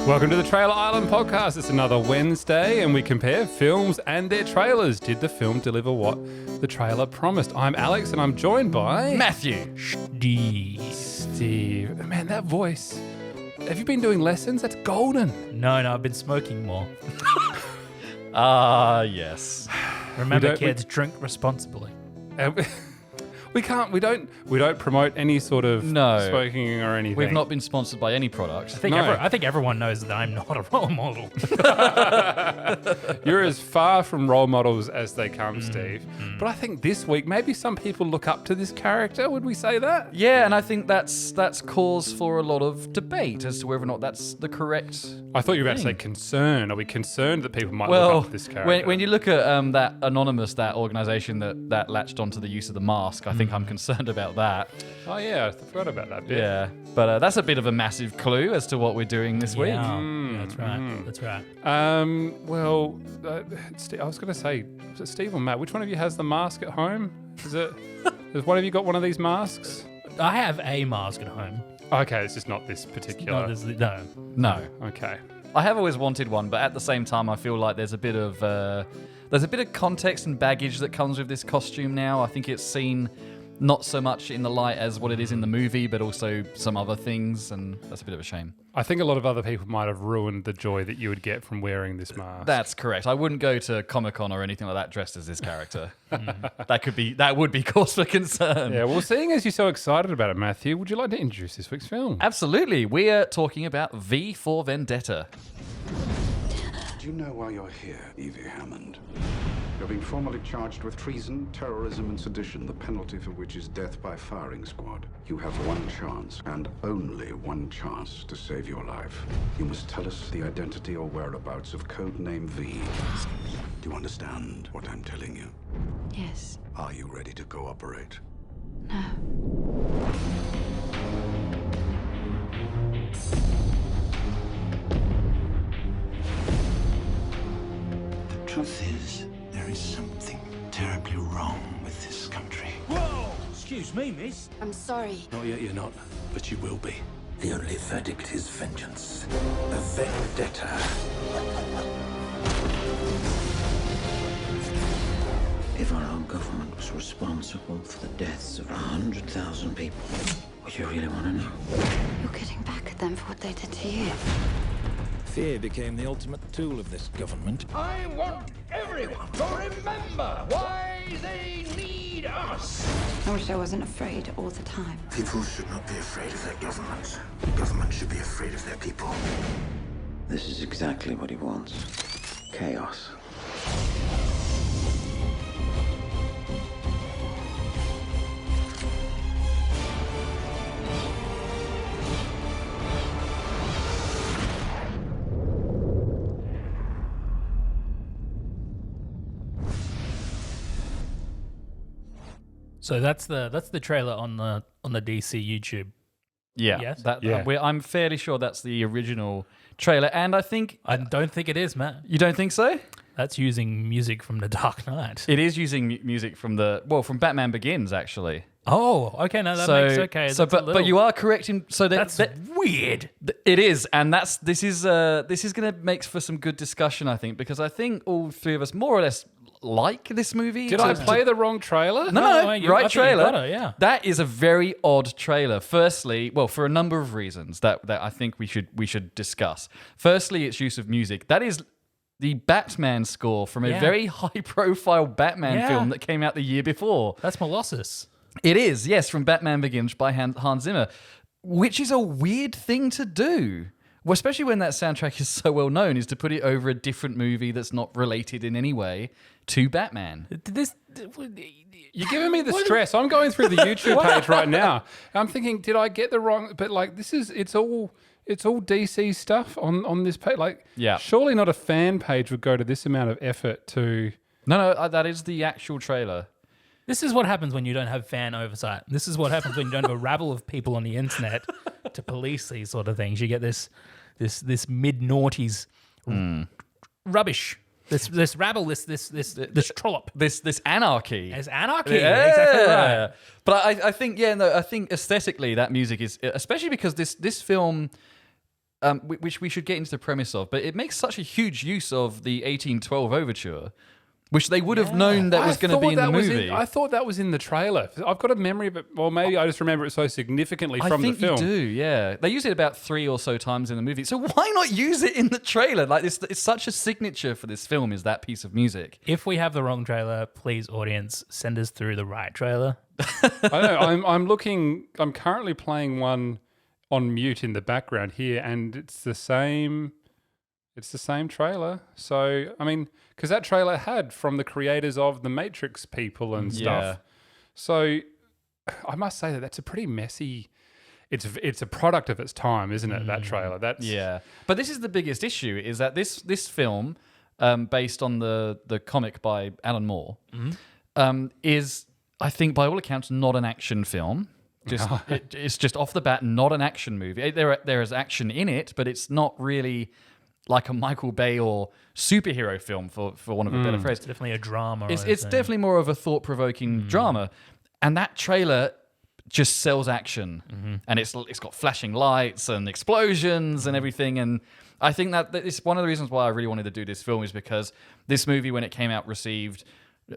Welcome to the Trailer Island podcast. It's another Wednesday and we compare films and their trailers. Did the film deliver what the trailer promised? I'm Alex and I'm joined by... Matthew. Steve. Man, that voice. Have you been doing lessons? That's golden. No, I've been smoking more. Yes. Remember, kids, drink responsibly. We don't promote any sort of smoking or anything. We've not been sponsored by any product. I think everyone knows that I'm not a role model. You're as far from role models as they come, Steve. But I think this week, maybe some people look up to this character. Would we say that? Yeah, and I think that's cause for a lot of debate as to whether or not that's the correct I thought you were about to say concern. Are we concerned that people might look up to this character? When you look at that Anonymous, that organisation that latched onto the use of the mask, I think I'm concerned about that. Oh yeah, I forgot about that bit. Yeah, but that's a bit of a massive clue as to what we're doing this week. That's right. That's right. I was going to say, was it Steve or Matt? Which one of you has the mask at home? Has one of you got one of these masks? I have a mask at home. Okay, it's just not this particular. No. Okay. I have always wanted one, but at the same time, I feel like there's a bit of context and baggage that comes with this costume now. I think it's seen not so much in the light as what it is in the movie, but also some other things, and that's a bit of a shame. I think a lot of other people might have ruined the joy that you would get from wearing this mask. That's correct. I wouldn't go to Comic-Con or anything like that dressed as this character. That would be cause for concern. Yeah, well, seeing as you're so excited about it, Matthew, would you like to introduce this week's film? Absolutely. We are talking about V for Vendetta. Do you know why you're here, Evie Hammond? You're being formally charged with treason, terrorism, and sedition, the penalty for which is death by firing squad. You have one chance, and only one chance, to save your life. You must tell us the identity or whereabouts of Codename V. Do you understand what I'm telling you? Yes. Are you ready to cooperate? No. The truth is, there is something terribly wrong with this country. Whoa! Excuse me, miss. I'm sorry. Not yet, you're not, but you will be. The only verdict is vengeance. A vendetta. If our own government was responsible for the deaths of 100,000 people, would you really want to know? You're getting back at them for what they did to you. Fear became the ultimate tool of this government. I want everyone to remember why they need us. I wish I wasn't afraid all the time. People should not be afraid of their government. Government should be afraid of their people. This is exactly what he wants. Chaos. So that's the trailer on the DC YouTube. Yeah. Yes? I'm fairly sure that's the original trailer, and I don't think it is, Matt. You don't think so? That's using music from The Dark Knight. It is using music from from Batman Begins, actually. Oh, okay. No, that makes okay. But you are correct in that's weird. It is, and this is going to make for some good discussion, I think, because I think all three of us more or less like this movie. Did I play the wrong trailer? No, right I trailer. Got it, yeah. That is a very odd trailer. Firstly, for a number of reasons that I think we should discuss. Firstly, its use of music. That is the Batman score from a very high-profile Batman film that came out the year before. That's Molossus. It is, yes, from Batman Begins by Hans Zimmer, which is a weird thing to do. Well, especially when that soundtrack is so well known, is to put it over a different movie that's not related in any way to Batman. You're giving me the stress. I'm going through the YouTube page right now. I'm thinking, did I get the wrong? But it's all DC stuff on this page. Surely not a fan page would go to this amount of effort to. No, that is the actual trailer. This is what happens when you don't have fan oversight. This is what happens when you don't have a rabble of people on the internet to police these sort of things. You get this mid-noughties rubbish. This rabble, this trollop. This anarchy. It's anarchy. Yeah. Exactly right. But I think aesthetically that music is, especially because this film which we should get into the premise of, but it makes such a huge use of the 1812 overture, which they would have known that was going to be in the movie. I thought that was in the trailer. I've got a memory of it. Well, maybe I just remember it so significantly from the film. I think you do, yeah. They use it about 3 or so times in the movie. So why not use it in the trailer? Like, it's such a signature for this film, is that piece of music. If we have the wrong trailer, please, audience, send us through the right trailer. I know. I'm looking. I'm currently playing one on mute in the background here, and it's the same. It's the same trailer. So, I mean, because that trailer had from the creators of the Matrix people and stuff. Yeah. So, I must say that that's a pretty messy. It's a product of its time, isn't it? That trailer. That's But this is the biggest issue: is that this film, based on the comic by Alan Moore, is, I think, by all accounts, not an action film. It's just off the bat not an action movie. There is action in it, but it's not really like a Michael Bay or superhero film, for want of a better phrase. It's definitely a drama. It's definitely more of a thought-provoking drama. And that trailer just sells action. And it's got flashing lights and explosions and everything. And I think that it's one of the reasons why I really wanted to do this film, is because this movie, when it came out, received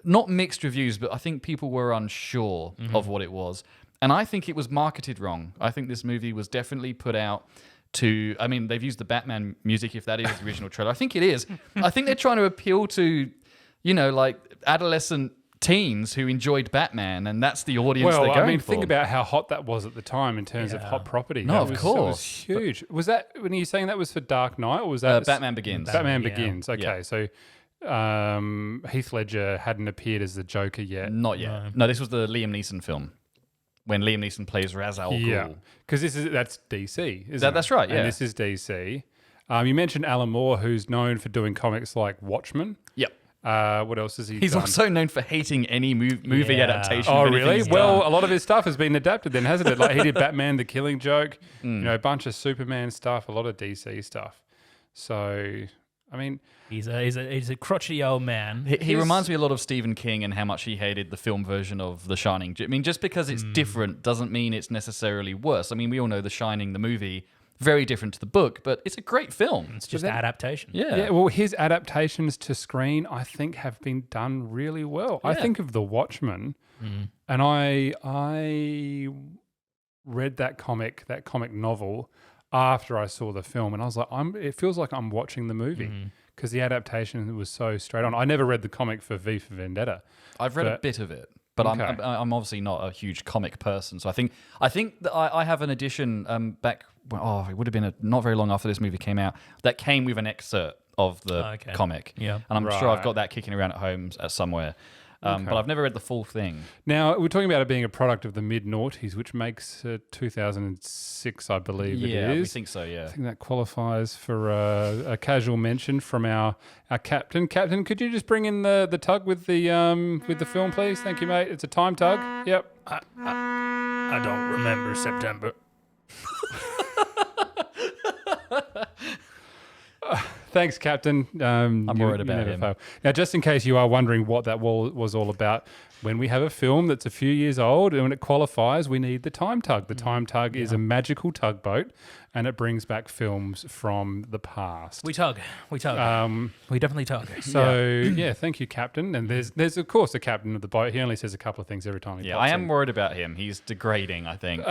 not mixed reviews, but I think people were unsure of what it was. And I think it was marketed wrong. I think this movie was definitely put out to, I mean, they've used the Batman music, if that is the original trailer. I think it is. I think they're trying to appeal to, like adolescent teens who enjoyed Batman, and that's the audience they're going for. Think about how hot that was at the time in terms of hot property. No, of course. It was huge. Was that, when you're saying that was for Dark Knight, or was that... Batman Begins. Batman Begins, okay. Yeah. So Heath Ledger hadn't appeared as the Joker yet. Not yet. No, this was the Liam Neeson film, when Liam Neeson plays Ra's al Ghul. Yeah, because that's DC, isn't it? That's right, yeah. And this is DC. You mentioned Alan Moore, who's known for doing comics like Watchmen. Yep. What else has he done? He's also known for hating any movie adaptation. Oh, of anything really? he's Well, done. a lot of his stuff has been adapted then, hasn't it? Like, he did Batman, The Killing Joke, a bunch of Superman stuff, a lot of DC stuff. So, I mean... He's a crotchety old man. He reminds me a lot of Stephen King and how much he hated the film version of The Shining. I mean, just because it's different doesn't mean it's necessarily worse. I mean, we all know The Shining, the movie, very different to the book, but it's a great film. It's just adaptation. Yeah, well, his adaptations to screen, I think, have been done really well. I think of The Watchmen, and I read that comic novel after I saw the film, and I was like, it feels like I'm watching the movie. Because the adaptation was so straight on. I never read the comic for V for Vendetta. I've read a bit of it, but Okay. I'm obviously not a huge comic person. So I think that I have an edition back. Well, it would have been not very long after this movie came out that came with an excerpt of the comic. Yeah, and I'm sure I've got that kicking around at home somewhere. But I've never read the full thing. Now, we're talking about it being a product of the mid-noughties, which makes 2006, I believe it is. Yeah, we think so, yeah. I think that qualifies for a casual mention from our captain. Captain, could you just bring in the tug with the film, please? Thank you, mate. It's a time tug. Yep. I don't remember September. Thanks, Captain. I'm worried about him. Fail. Now, just in case you are wondering what that was all about, when we have a film that's a few years old and when it qualifies, we need the time tug. The time tug is a magical tugboat, and it brings back films from the past. We tug. We definitely tug. So, thank you, Captain. And there's of course, the captain of the boat. He only says a couple of things every time he pops I am in. worried about him. He's degrading, I think.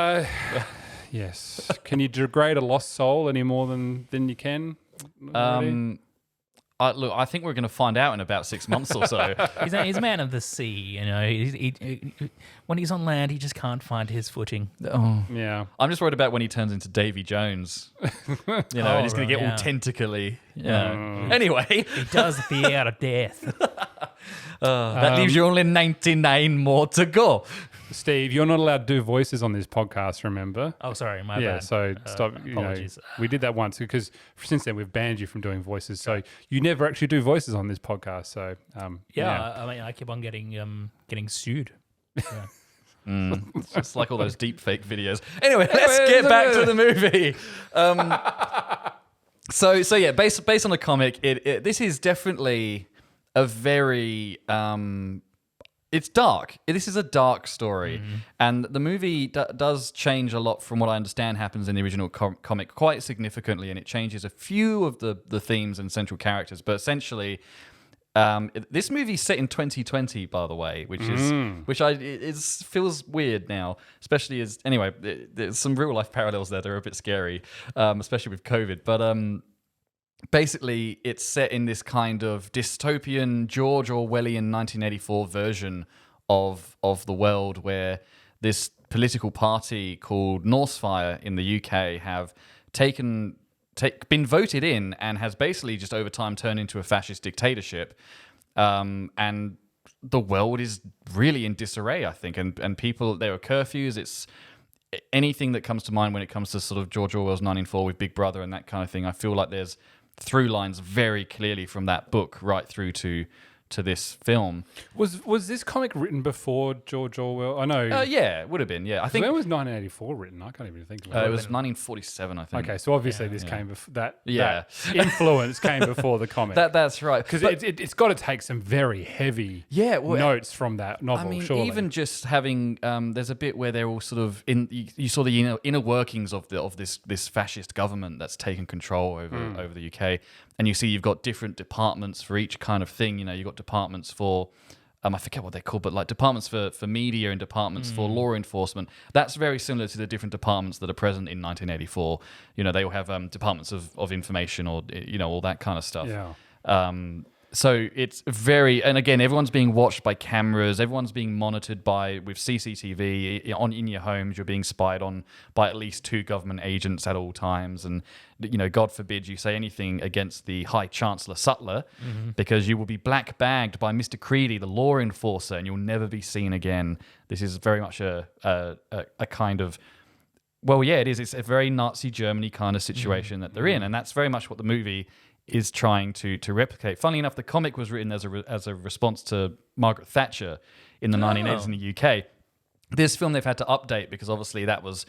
Yes. Can you degrade a lost soul any more than you can? I think we're going to find out in about 6 months or so. He's a man of the sea. He when he's on land, he just can't find his footing. Oh, yeah. I'm just worried about when he turns into Davy Jones. And he's going to get all tentacly. Yeah. Anyway, he does fear out of death. That leaves you only 99 more to go. Steve, you're not allowed to do voices on this podcast, remember? Oh, sorry, my bad. So stop. Apologies. We did that once because since then we've banned you from doing voices. So you never actually do voices on this podcast. So I mean, I keep on getting sued. Yeah. It's just like all those deep fake videos. Anyway, let's get back to the movie. So yeah, based on the comic, this is definitely a very It's dark. This is a dark story. And the movie does change a lot from what I understand happens in the original comic quite significantly, and it changes a few of the themes and central characters. But essentially, this movie's set in 2020, by the way, which feels weird now, especially as... Anyway, there's some real-life parallels there that are a bit scary, especially with COVID. But... basically, it's set in this kind of dystopian George Orwellian 1984 version of the world where this political party called Northfire in the UK have been voted in and has basically just over time turned into a fascist dictatorship. And the world is really in disarray, I think. And people, there are curfews. It's anything that comes to mind when it comes to sort of George Orwell's 1984 with Big Brother and that kind of thing. I feel like there's through lines very clearly from that book right through to this film. Was this comic written before George Orwell? I know. Yeah, it would have been. Yeah, I think. When was 1984 written? I can't even think of it. It was 1947, I think. Okay, so obviously this came before that influence came before the comic. That's right. Because it's got to take some very heavy notes from that novel. I mean, surely. even just having there's a bit where they're all sort of in. You saw the inner workings of this fascist government that's taken control over the UK, and you see you've got different departments for each kind of thing. You know, you've got departments for I forget what they're called, but like departments for media and departments for law enforcement. That's very similar to the different departments that are present in 1984. You know, they all have departments of information or, you know, all that kind of stuff. Yeah. So it's very, and again, everyone's being watched by cameras. Everyone's being monitored with CCTV in your homes. You're being spied on by at least 2 government agents at all times. And, you know, God forbid you say anything against the High Chancellor Sutler, because you will be black bagged by Mr. Creedy, the law enforcer, and you'll never be seen again. This is very much a kind of, well, yeah, it is. It's a very Nazi Germany kind of situation that they're in, and that's very much what the movie is trying to replicate. Funnily enough, the comic was written as a response to Margaret Thatcher in the 1980s in the UK. This film they've had to update because obviously that was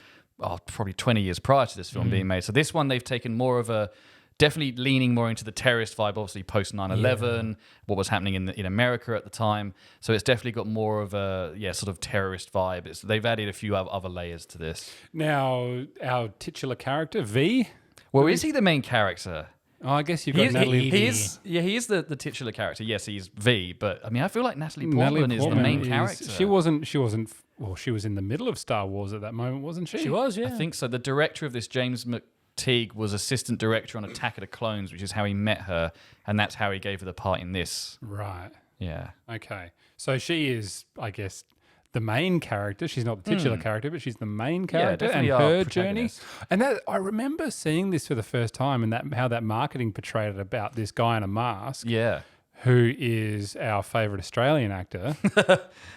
probably 20 years prior to this film being made. So this one they've taken more of a, definitely leaning more into the terrorist vibe, obviously post 9/11, what was happening in America at the time. So it's definitely got more of a sort of terrorist vibe. They've added a few other layers to this. Now, our titular character, V. Well, is he the main character? Oh, I guess you've got Natalie. He is the titular character. Yes, he's V, but I mean, I feel like Natalie Portman is the main character. She wasn't. Well, she was in the middle of Star Wars at that moment, wasn't she? She was, yeah. I think so. The director of this, James McTeague, was assistant director on Attack of the Clones, which is how he met her, and that's how he gave her the part in this. Right. Yeah. Okay. So she is, I guess, the main character. She's not the titular character, but she's the main character and her journey. And that, I remember seeing this for the first time, and how that marketing portrayed it about this guy in a mask. Yeah. Who is our favourite Australian actor.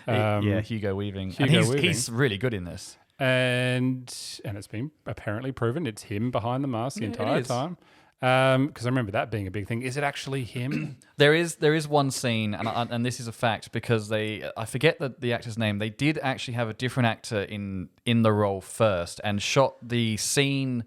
Hugo Weaving. He's really good in this. And it's been apparently proven it's him behind the mask the entire time. Because I remember that being a big thing. Is it actually him? There is one scene, and this is a fact because I forget the actor's name. They did actually have a different actor in the role first and shot the scene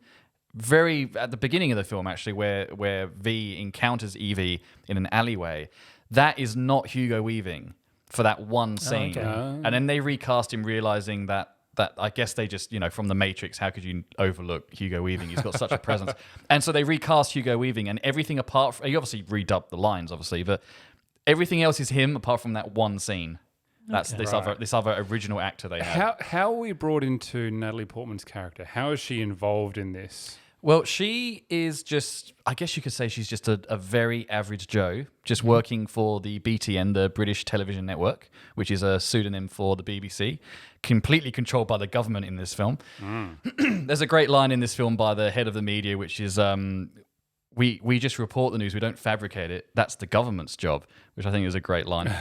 very at the beginning of the film, actually, where V encounters Evie in an alleyway. That is not Hugo Weaving for that one scene. Okay. And then they recast him, realizing that I guess they just, from The Matrix, how could you overlook Hugo Weaving? He's got such a presence. And so they recast Hugo Weaving, and everything apart from... He obviously redubbed the lines, obviously, but everything else is him apart from that one scene. That's this other original actor they have. How are we brought into Natalie Portman's character? How is she involved in this? Well, she is just, I guess you could say she's just a very average Joe, just working for the BTN, the British Television Network, which is a pseudonym for the BBC, completely controlled by the government in this film. There's a great line in this film by the head of the media, which is, we just report the news, we don't fabricate it. That's the government's job, which I think is a great line.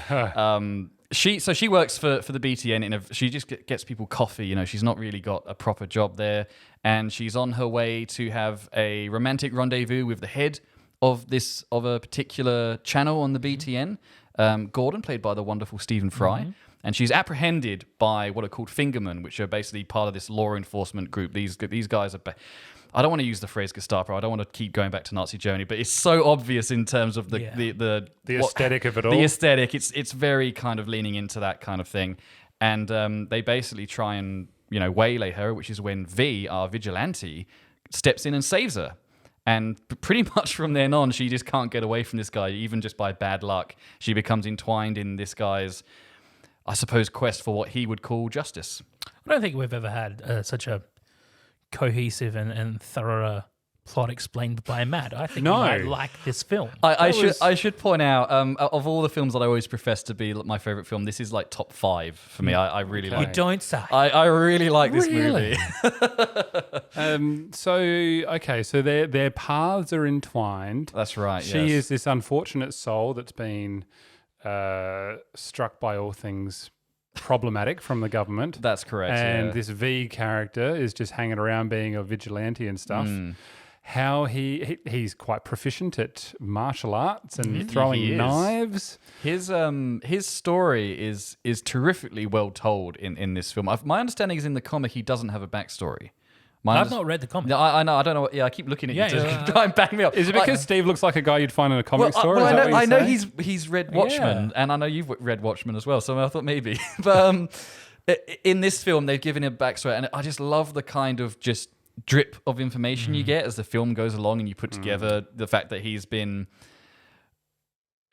She works for the BTN. She just gets people coffee. She's not really got a proper job there, and she's on her way to have a romantic rendezvous with the head of a particular channel on the BTN, Gordon, played by the wonderful Stephen Fry. and she's apprehended by what are called fingermen, which are basically part of this law enforcement group. These guys are... I don't want to use the phrase Gestapo. I don't want to keep going back to Nazi Germany, but it's so obvious in terms of the aesthetic of it all. The aesthetic, it's very kind of leaning into that kind of thing, and they basically try and waylay her, which is when V, our vigilante, steps in and saves her. And pretty much from then on, she just can't get away from this guy, even just by bad luck. She becomes entwined in this guy's, I suppose, quest for what he would call justice. I don't think we've ever had such a cohesive and thorough plot explained by Matt. I think you might like this film. I should point out, of all the films that I always profess to be my favorite film, this is like top 5 for me. I really like. You don't say. I really like this movie. So their paths are entwined. That's right. She is this unfortunate soul that's been struck by all things problematic from the government. That's correct. And this V character is just hanging around being a vigilante and stuff. How he's quite proficient at martial arts and throwing knives. His story is terrifically well told in this film. My understanding is in the comic he doesn't have a backstory. I've not read the comic. I know. I don't know. Yeah, I keep looking at you to try and back me up. Is it because Steve looks like a guy you'd find in a comic store? Well, I know he's read Watchmen, and I know you've read Watchmen as well. So I thought maybe, but in this film they've given him a backstory, and I just love the kind of just drip of information you get as the film goes along, and you put together the fact that he's been.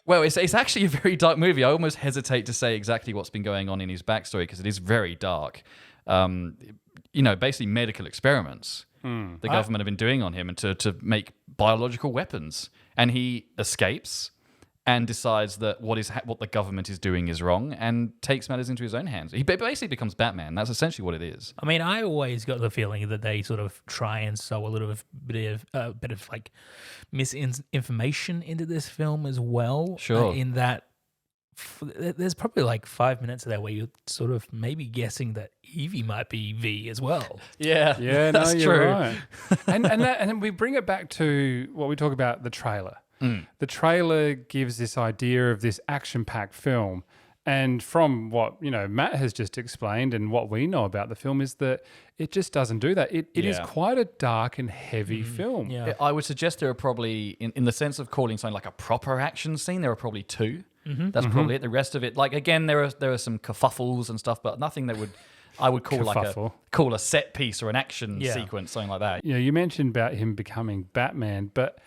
Well, it's actually a very dark movie. I almost hesitate to say exactly what's been going on in his backstory because it is very dark. Basically medical experiments the government have been doing on him and to make biological weapons. And he escapes and decides that what the government is doing is wrong and takes matters into his own hands. He basically becomes Batman. That's essentially what it is. I mean, I always got the feeling that they sort of try and sow a little bit of like misinformation into this film as well. Sure. In that there's probably like 5 minutes of that where you're sort of maybe guessing that Evie might be V as well. Yeah, that's true. You're right. and then we bring it back to what we talk about, the trailer. The trailer gives this idea of this action-packed film. And from what Matt has just explained and what we know about the film is that it just doesn't do that. It is quite a dark and heavy film. Yeah. I would suggest there are probably, in the sense of calling something like a proper action scene, there are probably 2. That's probably it. The rest of it, like again, there are some kerfuffles and stuff, but nothing that I would call a set piece or an action sequence, something like that. You mentioned about him becoming Batman, but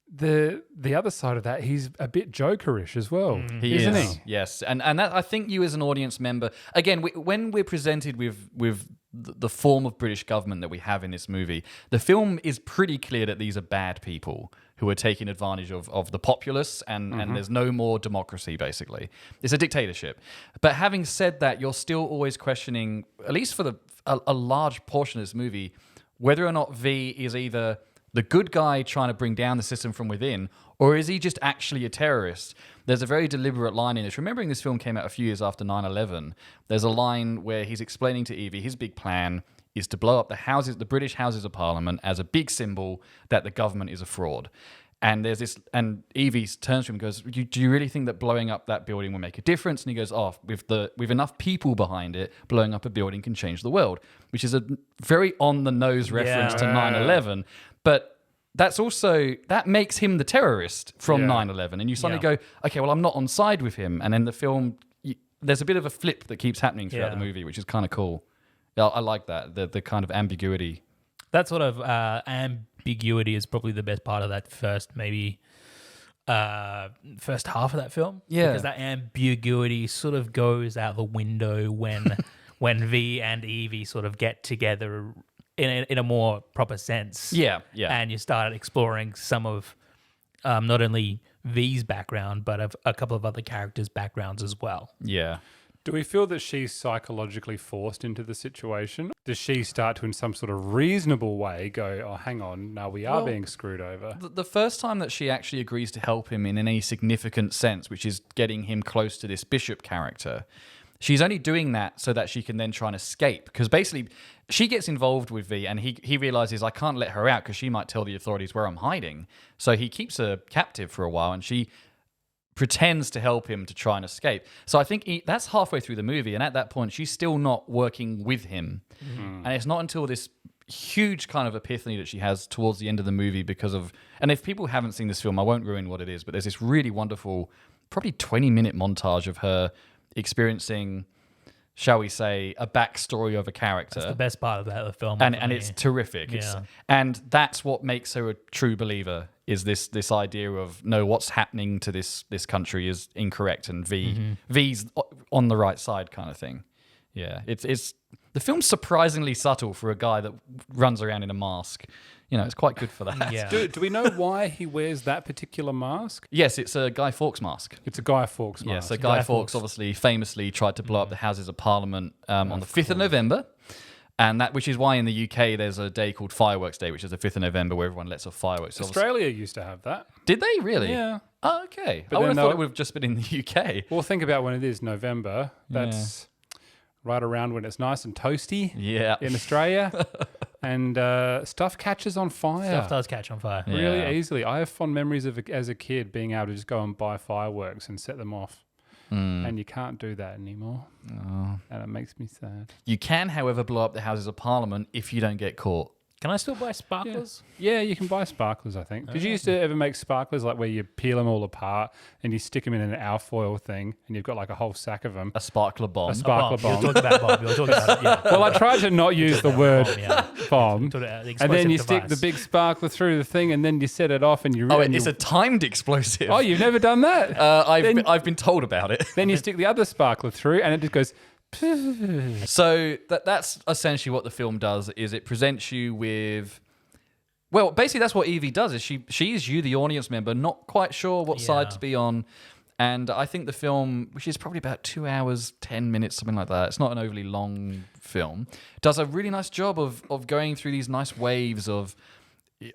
the other side of that, he's a bit Jokerish as well, isn't he? Yes, and that, I think you as an audience member, again, when we're presented with the form of British government that we have in this movie, the film is pretty clear that these are bad people who are taking advantage of the populace, and there's no more democracy, basically. It's a dictatorship. But having said that, you're still always questioning, at least for a large portion of this movie, whether or not V is either the good guy trying to bring down the system from within, or is he just actually a terrorist? There's a very deliberate line in this. Remembering this film came out a few years after 9/11, there's a line where he's explaining to Evie his big plan is to blow up the British Houses of Parliament as a big symbol that the government is a fraud. And there's this, and Evie turns to him and goes, "Do you really think that blowing up that building will make a difference?" And he goes, with enough people behind it, blowing up a building can change the world," which is a very on the nose reference to 9/11. But that makes him the terrorist from 9/11. And you suddenly go, okay, well, I'm not on side with him. And then the film, there's a bit of a flip that keeps happening throughout the movie, which is kind of cool. Yeah, I like that, the kind of ambiguity. That sort of ambiguity is probably the best part of that first half of that film. Yeah. Because that ambiguity sort of goes out the window when V and Evie sort of get together in a more proper sense. Yeah. And you start exploring some of not only V's background, but of a couple of other characters' backgrounds as well. Yeah. Do we feel that she's psychologically forced into the situation? Does she start to, in some sort of reasonable way, go, "Oh, hang on, no, we are being screwed over"? The first time that she actually agrees to help him in any significant sense, which is getting him close to this Bishop character, she's only doing that so that she can then try and escape. Because basically, she gets involved with V, and he realizes, I can't let her out because she might tell the authorities where I'm hiding. So he keeps her captive for a while, and she pretends to help him to try and escape. So I think that's halfway through the movie, and at that point, she's still not working with him. And it's not until this huge kind of epiphany that she has towards the end of the movie because of... And if people haven't seen this film, I won't ruin what it is, but there's this really wonderful, probably 20-minute montage of her experiencing, shall we say, a backstory of a character. That's the best part of the film. And it's terrific. Yeah. And that's what makes her a true believer, is this idea of, no, what's happening to this country is incorrect and V's on the right side kind of thing. Yeah, it's the film's surprisingly subtle for a guy that runs around in a mask. You know, it's quite good for that. Yeah. Do we know why he wears that particular mask? Yes, it's a Guy Fawkes mask. It's a Guy Fawkes mask. Yeah, so Guy Fawkes obviously famously tried to blow up the Houses of Parliament on the 5th of November. And which is why in the UK there's a day called Fireworks Day, which is the 5th of November, where everyone lets off fireworks. Australia used to have that. Did they really? Yeah. Oh, okay. But I would have then thought it would have just been in the UK. Well, think about when it is November. That's right around when it's nice and toasty in Australia. And stuff catches on fire. Stuff does catch on fire. Really easily. I have fond memories of as a kid being able to just go and buy fireworks and set them off. And you can't do that anymore. And it makes me sad. You can, however, blow up the Houses of Parliament if you don't get caught. Can I still buy sparklers? Yeah, you can buy sparklers, I think. Did you used to ever make sparklers like where you peel them all apart and you stick them in an alfoil thing and you've got like a whole sack of them? A sparkler bomb. A sparkler bomb. You're talking about bomb. You're talking about it, yeah. Well, I tried to not use the word bomb. The And then you explosive stick the device. big sparkler through the thing and then you set it off and you... Oh, and it's you, a timed explosive. Oh, you've never done that? I've been told about it. Then you stick the other sparkler through and it just goes... So that's essentially what the film does, is it presents you with... Well, basically that's what Evie does, is she is you, the audience member, not quite sure what side to be on. And I think the film, which is probably about 2 hours, 10 minutes, something like that, it's not an overly long film, does a really nice job of going through these nice waves of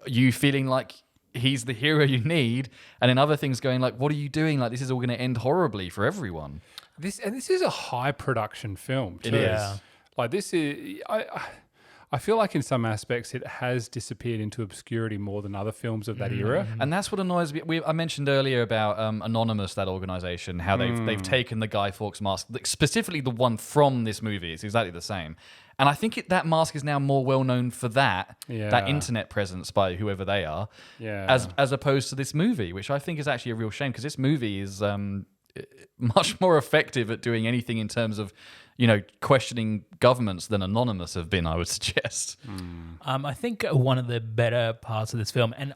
you feeling like he's the hero you need, and then other things going like, what are you doing? Like, this is all going to end horribly for everyone. This is a high production film too. It is. Like this is... I feel like in some aspects it has disappeared into obscurity more than other films of that era. And that's what annoys me. I mentioned earlier about Anonymous, that organization, how they've taken the Guy Fawkes mask, specifically the one from this movie. It's exactly the same. And I think that mask is now more well known for that internet presence by whoever they are, as opposed to this movie, which I think is actually a real shame, because this movie is much more effective at doing anything in terms of, questioning governments than Anonymous have been, I would suggest. I think one of the better parts of this film, and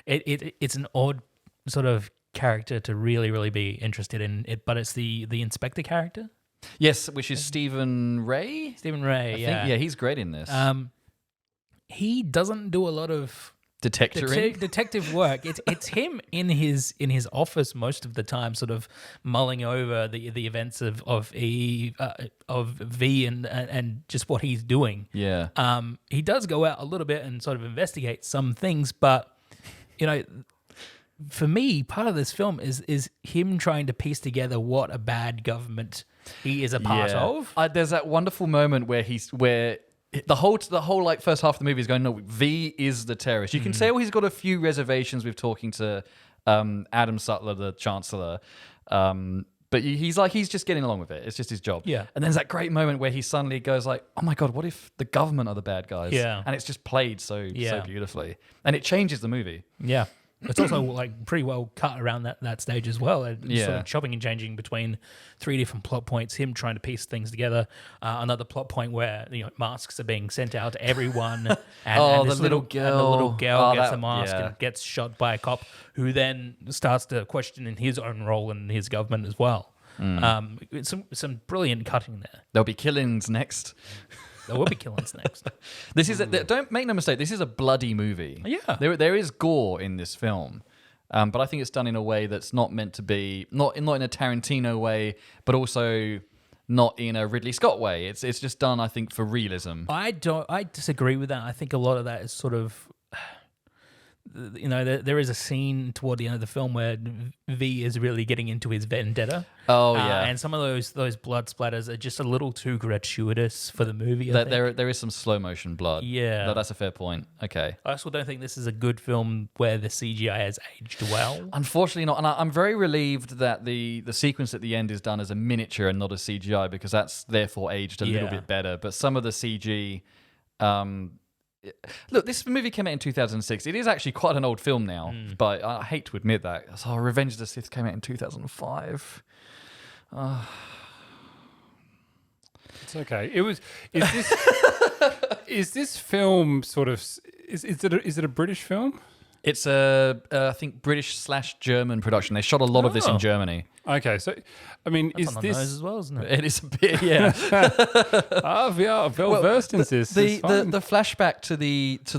it's an odd sort of character to really, really be interested in it, but it's the inspector character. Yes, which is Stephen Ray. Stephen Ray, I think, he's great in this. He doesn't do a lot of detective work. It's him in his office most of the time, sort of mulling over the events of V and just what he's doing. Yeah. He does go out a little bit and sort of investigate some things, but for me, part of this film is him trying to piece together what a bad government he is a part of. There's that wonderful moment where the whole like first half of the movie is going, no, V is the terrorist. You can tell he's got a few reservations with talking to Adam Sutler, the Chancellor, but he's just getting along with it. It's just his job. Yeah. And there's that great moment where he suddenly goes like, oh my God, what if the government are the bad guys? Yeah. And it's just played so beautifully, and it changes the movie. Yeah. It's also like pretty well cut around that stage as well. Sort of chopping and changing between 3 different plot points, him trying to piece things together. Another plot point where masks are being sent out to everyone, and the little girl, and the little girl gets a mask and gets shot by a cop, who then starts to question in his own role in his government as well. Some brilliant cutting there. There'll be killings next. There will be killings next. This is don't make no mistake. This is a bloody movie. Yeah, there is gore in this film, but I think it's done in a way that's not meant to be not in a Tarantino way, but also not in a Ridley Scott way. It's just done, I think, for realism. I disagree with that. I think a lot of that is sort of there is a scene toward the end of the film where V is really getting into his vendetta. Oh yeah, and some of those blood splatters are just a little too gratuitous for the movie. There is some slow motion blood. Yeah, no, that's a fair point. Okay, I also don't think this is a good film where the CGI has aged well. Unfortunately not, and I'm very relieved that the sequence at the end is done as a miniature and not a CGI, because that's therefore aged a little bit better. But some of the CG. Look, this movie came out in 2006. It is actually quite an old film now, but I hate to admit that. So Revenge of the Sith came out in 2005. It's okay. Is this film sort of? Is it a British film? It's I think British/German production. They shot a lot of this in Germany. Okay, so I mean, That's is on the this nose as well, isn't it? It is a bit, yeah. we are well versed in this. The flashback to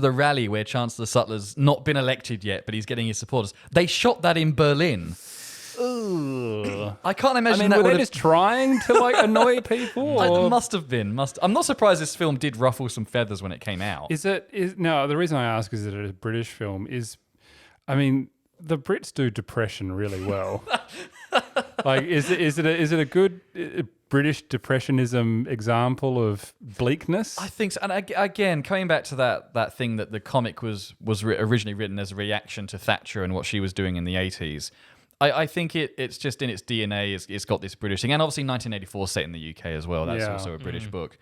the rally where Chancellor Sutler's not been elected yet, but he's getting his supporters. They shot that in Berlin. Ugh. I can't imagine were that they just trying to annoy people? It Or? must have been. I'm not surprised this film did ruffle some feathers when it came out. No, the reason I ask is that it's a British film the Brits do depression really well. Is it a good British depressionism example of bleakness? I think so. And again, coming back to that thing that the comic was originally written as a reaction to Thatcher and what she was doing in the 80s. I think it's just in its DNA. It's got this British thing, and obviously 1984 set in the UK as well. That's also a British book.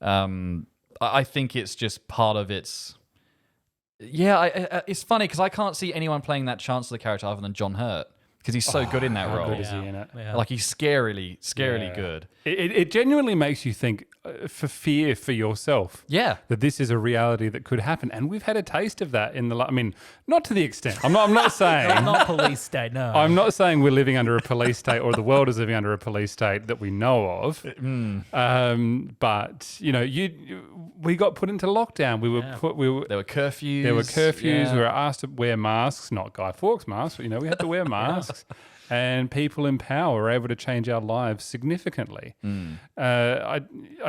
I think it's just part of its. Yeah, it's funny because I can't see anyone playing that Chancellor character other than John Hurt, because he's so good in that role. How good is he in it? Yeah. Like, he's scarily good. It genuinely makes you think for fear for yourself. Yeah. That this is a reality that could happen. And we've had a taste of that in the not to the extent. I'm not saying. Not police state, no. I'm not saying we're living under a police state or the world is living under a police state that we know of. But, we got put into lockdown. There were curfews. Yeah. We were asked to wear masks, not Guy Fawkes masks, but, we had to wear masks. And people in power were able to change our lives significantly. I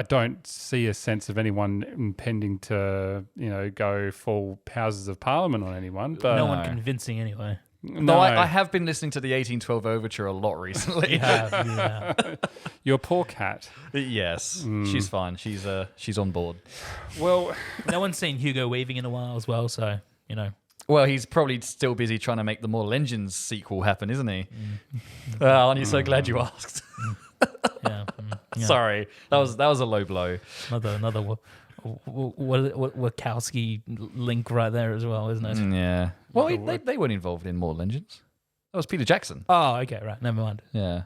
don't see a sense of anyone impending to, go full Houses of Parliament on anyone. But no one convincing anyway. No, I have been listening to the 1812 Overture a lot recently. Yeah. Your poor cat. Yes, she's fine. She's on board. Well, no one's seen Hugo Weaving in a while as well, so, Well, he's probably still busy trying to make the Mortal Engines sequel happen, isn't he? Aren't you so glad you asked? Yeah. Sorry, that was a low blow. Another Wachowski link right there as well, isn't it? Yeah. Well, they weren't involved in Mortal Engines. That was Peter Jackson. Oh, okay, right. Never mind. Yeah.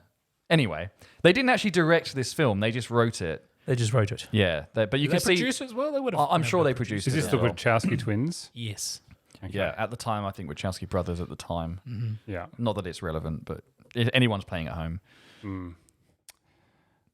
Anyway, they didn't actually direct this film. They just wrote it. They just wrote it. Yeah. But you can see. Produce as well. They would have. I'm sure they produced it. is this the Wachowski twins? Yes. Okay. Yeah. At the time, I think Wachowski brothers at the time. Mm-hmm. Yeah. Not that it's relevant, but if anyone's playing at home.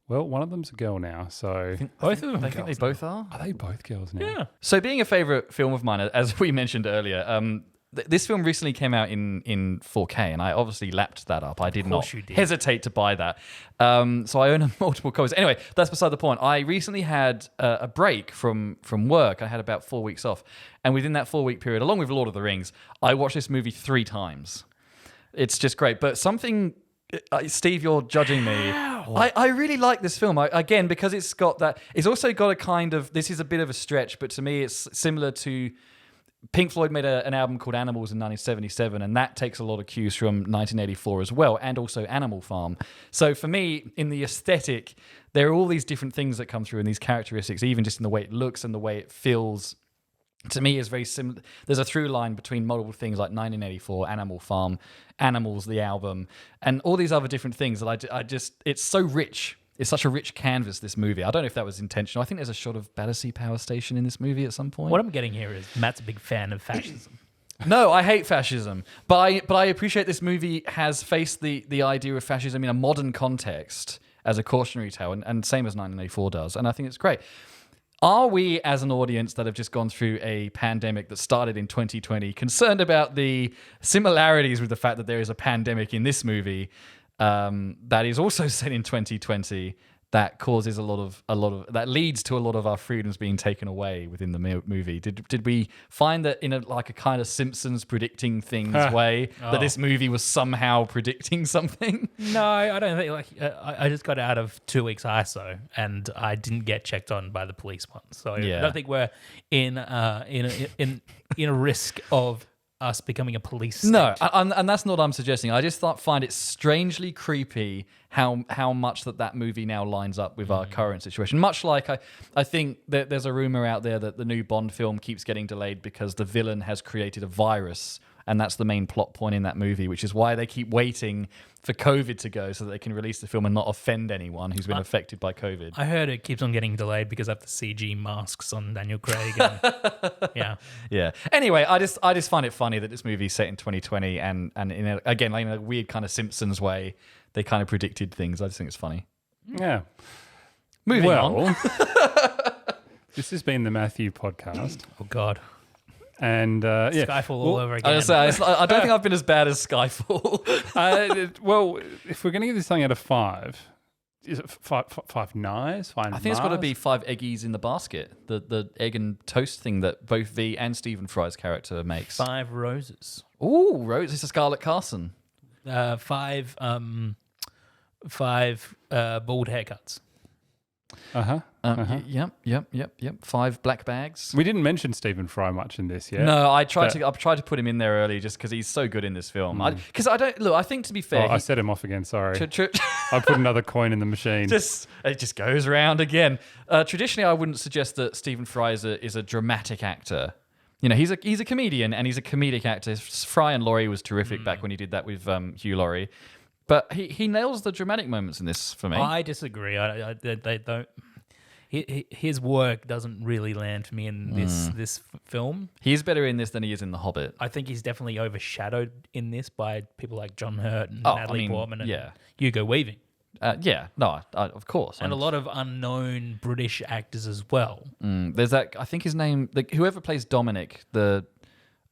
Well, one of them's a girl now, so Both of them. I think they both are. are they both girls now? Yeah. So, being a favourite film of mine, as we mentioned earlier, this film recently came out in 4K, and I obviously lapped that up. I did not hesitate to buy that. So I own multiple copies. Anyway, that's beside the point. I recently had a break from work. I had about 4 weeks off. And within that 4-week period, along with Lord of the Rings, I watched this movie 3 times. It's just great. But something... Steve, you're judging me. I really like this film. Again, because it's got that... It's also got a kind of... This is a bit of a stretch, but to me, it's similar to... Pink Floyd made an album called Animals in 1977, and that takes a lot of cues from 1984 as well, and also Animal Farm. So for me, in the aesthetic, there are all these different things that come through in these characteristics, even just in the way it looks and the way it feels. To me, is very similar. There's a through line between multiple things like 1984, Animal Farm, Animals, the album, and all these other different things that I just... It's so rich. It's such a rich canvas, this movie. I don't know if that was intentional. I think there's a shot of Battersea Power Station in this movie at some point. What I'm getting here is Matt's a big fan of fascism. No, I hate fascism. But I appreciate this movie has faced the idea of fascism in a modern context as a cautionary tale, and same as 1984 does. And I think it's great. Are we, as an audience that have just gone through a pandemic that started in 2020, concerned about the similarities with the fact that there is a pandemic in this movie that is also set in 2020, that causes a lot of that leads to a lot of our freedoms being taken away within the movie. Did we find that in a kind of Simpsons predicting things way that this movie was somehow predicting something? No, I don't think. I just got out of 2 weeks ISO, and I didn't get checked on by the police once. So I don't think we're in a risk of us becoming a police state. No, and that's not what I'm suggesting. I just find it strangely creepy how much that movie now lines up with our current situation. Much like I think that there's a rumor out there that the new Bond film keeps getting delayed because the villain has created a virus, and that's the main plot point in that movie, which is why they keep waiting for COVID to go so that they can release the film and not offend anyone who's been affected by COVID. I heard it keeps on getting delayed because of the CG masks on Daniel Craig. And, yeah. Anyway, I just find it funny that this movie's set in 2020 and in a weird kind of Simpsons way, they kind of predicted things. I just think it's funny. Yeah. Moving on. This has been the Matthew podcast. Oh, God. And Skyfall all over again. I don't think I've been as bad as Skyfall. Well, if we're going to give this thing out of 5, is it five knives? I think it's got to be 5 eggies in the basket. The egg and toast thing that both V and Stephen Fry's character makes. 5 roses. Ooh, Rose. It's a Scarlett Carson. 5 bald haircuts. Yep. 5 black bags. We didn't mention Stephen Fry much in this yet. No, I tried to put him in there early just because he's so good in this film. I think to be fair, I set him off again. Sorry, I put another coin in the machine. It just goes around again. Traditionally, I wouldn't suggest that Stephen Fry is a dramatic actor. You know, he's a comedian and he's a comedic actor. Fry and Laurie was terrific back when he did that with Hugh Laurie. But he nails the dramatic moments in this for me. I disagree. They don't. His work doesn't really land for me in this film. He's better in this than he is in The Hobbit. I think he's definitely overshadowed in this by people like John Hurt and Natalie Portman and Hugo Weaving. Of course. And a lot of unknown British actors as well. There's that, I think his name, whoever plays Dominic, the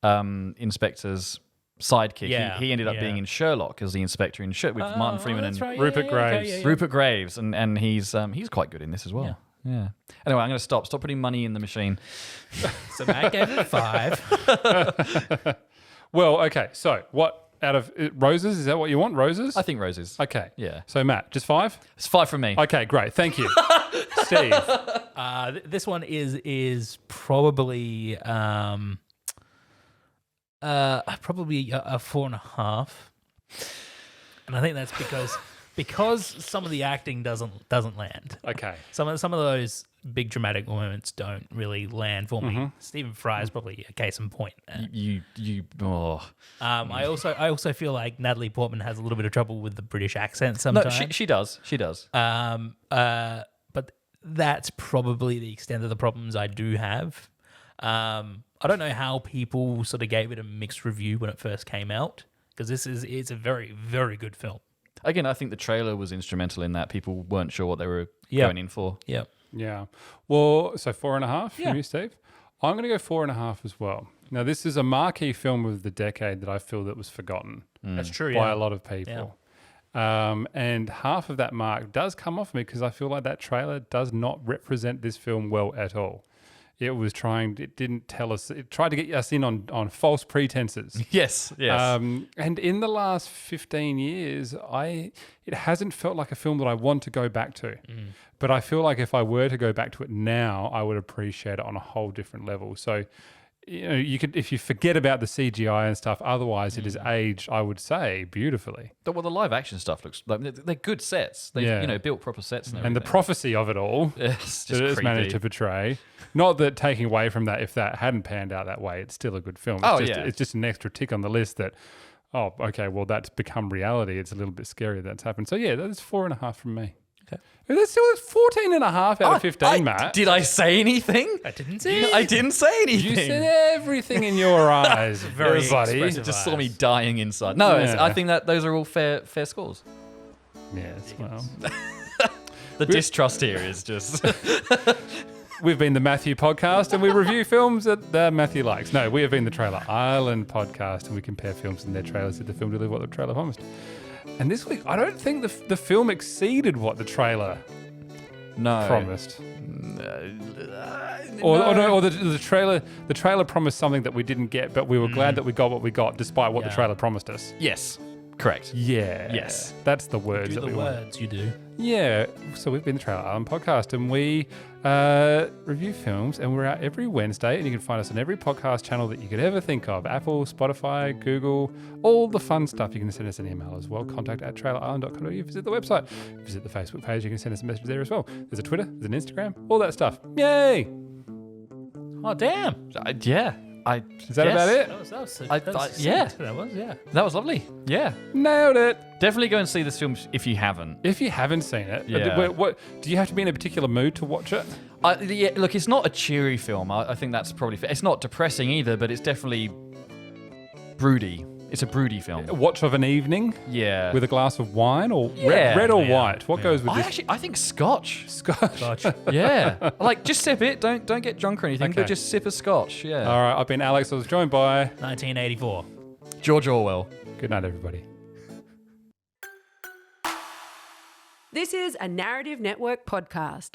inspector's sidekick, he ended up being in Sherlock as the inspector in with Martin Freeman and Rupert Graves. Rupert Graves, and he's quite good in this as well. Yeah. Anyway, I'm going to stop putting money in the machine. So Matt gave it 5. Well, okay. So what out of roses? Is that what you want? Roses? I think roses. Okay. Yeah. So Matt, just 5? It's 5 from me. Okay, great. Thank you, Steve. This one is probably probably a 4.5, and I think that's because some of the acting doesn't land. Okay. Some of those big dramatic moments don't really land for me. Stephen Fry is probably a case in point. I also feel like Natalie Portman has a little bit of trouble with the British accent sometimes. No, she does. She does. But that's probably the extent of the problems I do have. I don't know how people sort of gave it a mixed review when it first came out, because it's a very, very good film. Again, I think the trailer was instrumental in that. People weren't sure what they were going in for. Yeah. Yeah. Well, so 4.5 from you, Steve? I'm going to go 4.5 as well. Now, this is a marquee film of the decade that I feel that was forgotten. That's true, by a lot of people. Yeah. And half of that mark does come off me because I feel like that trailer does not represent this film well at all. It didn't tell us, it tried to get us in on false pretenses. Yes. And in the last 15 years, it hasn't felt like a film that I want to go back to. But I feel like if I were to go back to it now, I would appreciate it on a whole different level. So, you could, if you forget about the CGI and stuff, otherwise it is aged, I would say, beautifully. Well, the live action stuff looks like they're good sets. They built proper sets and everything. And the prophecy of it all it's that it's managed to portray. Not that taking away from that, if that hadn't panned out that way, it's still a good film. It's just an extra tick on the list that, oh, okay, well, that's become reality. It's a little bit scary that's happened. So yeah, that's 4.5 from me. Okay. That's still 14.5 out of 15, Matt. Did I say anything? I didn't say I didn't say anything. You said everything in your eyes, Very buddy. expressive. Just saw me dying inside. No, I think that those are all fair scores. Yes, well. The distrust here is just... We've been the Matthew Podcast, and we review films that Matthew likes. No, we have been the Trailer Island Podcast, and we compare films and their trailers. Did the film deliver what the trailer promised? And this week, I don't think the film exceeded what the trailer promised. Or the trailer promised something that we didn't get, but we were glad that we got what we got, despite what the trailer promised us. Yes. Correct. Yeah. Yes. That's the words that we want. Words you do. Yeah. So we've been the Trailer Island podcast, and we review films, and we're out every Wednesday, and you can find us on every podcast channel that you could ever think of. Apple, Spotify, Google, all the fun stuff. You can send us an email as well, contact@trailerisland.com. You visit the website, visit the Facebook page, you can send us a message there as well. There's a Twitter, there's an Instagram, all that stuff. Yay! Oh, damn. Yeah. Is that about it? That was yeah. That was, yeah. That was lovely. Yeah. Nailed it. Definitely go and see this film if you haven't. If you haven't seen it, Yeah. what do you have to be in a particular mood to watch it? Yeah, look, it's not a cheery film. I think that's probably fair. It's not depressing either, but it's definitely broody. It's a broody film. A watch of an evening? Yeah. With a glass of wine? Or Yeah. red or white? What goes with this? I think scotch. Scotch. Yeah. Like, just sip it. Don't get drunk or anything, Okay. but just sip a scotch. Yeah. All right, I've been Alex. I was joined by 1984. George Orwell. Good night, everybody. This is a Narrative Network podcast.